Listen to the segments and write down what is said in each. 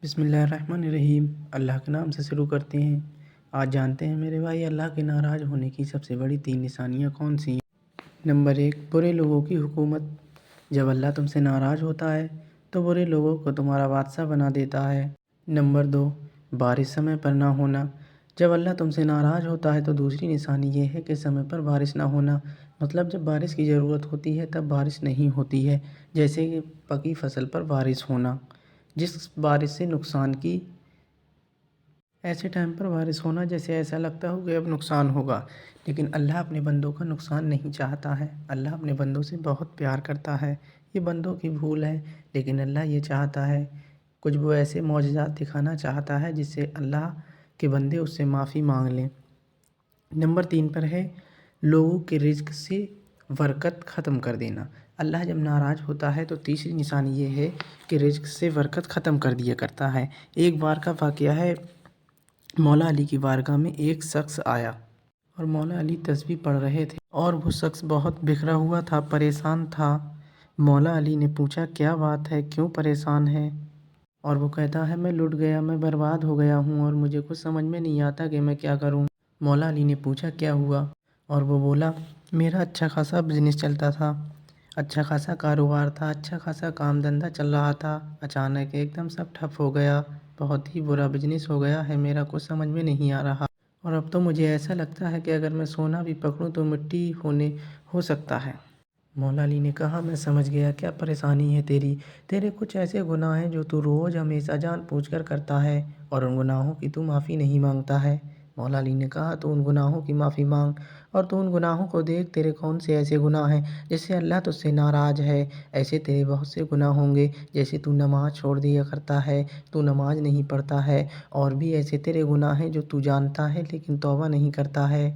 بسم اللہ الرحمن الرحیم۔ اللہ کے نام سے شروع کرتے ہیں۔ آج جانتے ہیں میرے بھائی اللہ کے ناراض ہونے کی سب سے بڑی 3 نشانیاں کون سی ہیں۔ نمبر 1، برے لوگوں کی حکومت۔ جب اللہ تم سے ناراض ہوتا ہے تو برے لوگوں کو تمہارا بادشاہ بنا دیتا ہے۔ نمبر 2، بارش سمے پر نہ ہونا۔ جب اللہ تم سے ناراض ہوتا ہے تو دوسری نشانی یہ ہے کہ سمے پر بارش نہ ہونا، مطلب جب بارش کی ضرورت ہوتی ہے تب بارش نہیں ہوتی ہے، جیسے کہ پکی فصل پر بارش ہونا، جس بارش سے نقصان کی، ایسے ٹائم پر بارش ہونا جیسے ایسا لگتا ہو کہ اب نقصان ہوگا۔ لیکن اللہ اپنے بندوں کا نقصان نہیں چاہتا ہے۔ اللہ اپنے بندوں سے بہت پیار کرتا ہے۔ یہ بندوں کی بھول ہے، لیکن اللہ یہ چاہتا ہے، کچھ وہ ایسے معجزات دکھانا چاہتا ہے جس سے اللہ کے بندے اس سے معافی مانگ لیں۔ نمبر 3 پر ہے لوگوں کے رزق سے برکت ختم کر دینا۔ اللہ جب ناراض ہوتا ہے تو تیسری نشانی یہ ہے کہ رزق سے برکت ختم کر دیا کرتا ہے۔ ایک بار کا واقعہ ہے، مولا علی کی بارگاہ میں ایک شخص آیا اور مولا علی تسبیح پڑھ رہے تھے اور وہ شخص بہت بکھرا ہوا تھا، پریشان تھا۔ مولا علی نے پوچھا کیا بات ہے، کیوں پریشان ہے؟ اور وہ کہتا ہے میں لٹ گیا، میں برباد ہو گیا ہوں اور مجھے کچھ سمجھ میں نہیں آتا کہ میں کیا کروں۔ مولا علی نے پوچھا کیا ہوا؟ اور وہ بولا میرا اچھا خاصا بزنس چلتا تھا، اچھا خاصا کاروبار تھا، اچھا خاصا کام دھندا چل رہا تھا، اچانک ایک دم سب ٹھپ ہو گیا، بہت ہی برا بزنس ہو گیا ہے، میرا کچھ سمجھ میں نہیں آ رہا اور اب تو مجھے ایسا لگتا ہے کہ اگر میں سونا بھی پکڑوں تو مٹی ہو سکتا ہے۔ مولا علی نے کہا میں سمجھ گیا، کیا پریشانی ہے تیرے کچھ ایسے گناہ ہیں جو تو روز ہمیشہ جان بوجھ کر کرتا ہے اور ان گناہوں کی تو معافی نہیں مانگتا ہے۔ مولا علی نے کہا تو ان گناہوں کی معافی مانگ اور تو ان گناہوں کو دیکھ، تیرے کون سے ایسے گناہ ہیں جس سے اللہ تجھ سے ناراض ہے۔ ایسے تیرے بہت سے گناہ ہوں گے، جیسے تو نماز چھوڑ دیا کرتا ہے، تو نماز نہیں پڑھتا ہے، اور بھی ایسے تیرے گناہ ہیں جو تو جانتا ہے لیکن توبہ نہیں کرتا ہے۔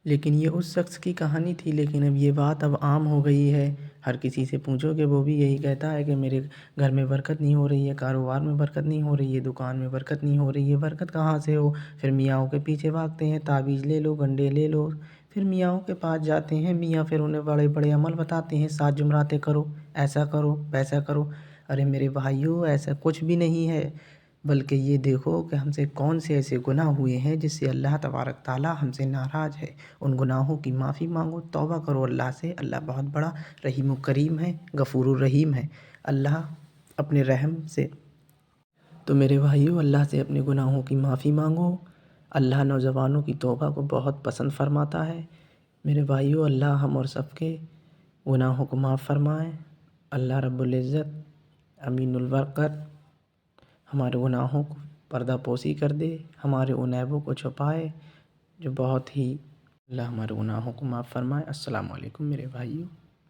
لیکن یہ اس شخص کی کہانی تھی، لیکن اب یہ بات عام ہو گئی ہے۔ ہر کسی سے پوچھو کہ وہ بھی یہی کہتا ہے کہ میرے گھر میں برکت نہیں ہو رہی ہے، کاروبار میں برکت نہیں ہو رہی ہے، دکان میں برکت نہیں ہو رہی ہے، برکت کہاں سے ہو؟ پھر میاں کے پیچھے بھاگتے ہیں، تعویذ لے لو، گنڈے لے لو، پھر میاں کے پاس جاتے ہیں، میاں پھر انہیں بڑے بڑے عمل بتاتے ہیں، 7 جمعراتیں کرو، ایسا کرو، ویسا کرو۔ ارے میرے بھائیو، ایسا کچھ بھی نہیں ہے، بلکہ یہ دیکھو کہ ہم سے کون سے ایسے گناہ ہوئے ہیں جس سے اللہ تبارک تعالیٰ ہم سے ناراض ہے۔ ان گناہوں کی معافی مانگو، توبہ کرو اللہ سے۔ اللہ بہت بڑا رحیم و کریم ہے، غفور الرحیم ہے اللہ اپنے رحم سے۔ تو میرے بھائیو، اللہ سے اپنے گناہوں کی معافی مانگو۔ اللہ نوجوانوں کی توبہ کو بہت پسند فرماتا ہے۔ میرے بھائیو، اللہ ہم اور سب کے گناہوں کو معاف فرمائے۔ اللہ رب العزت امین البرکت ہمارے گناہوں کو پردہ پوشی کر دے، ہمارے ان عیبوں کو چھپائے جو بہت ہی، اللہ ہمارے گناہوں کو معاف فرمائے۔ السلام علیکم میرے بھائیو۔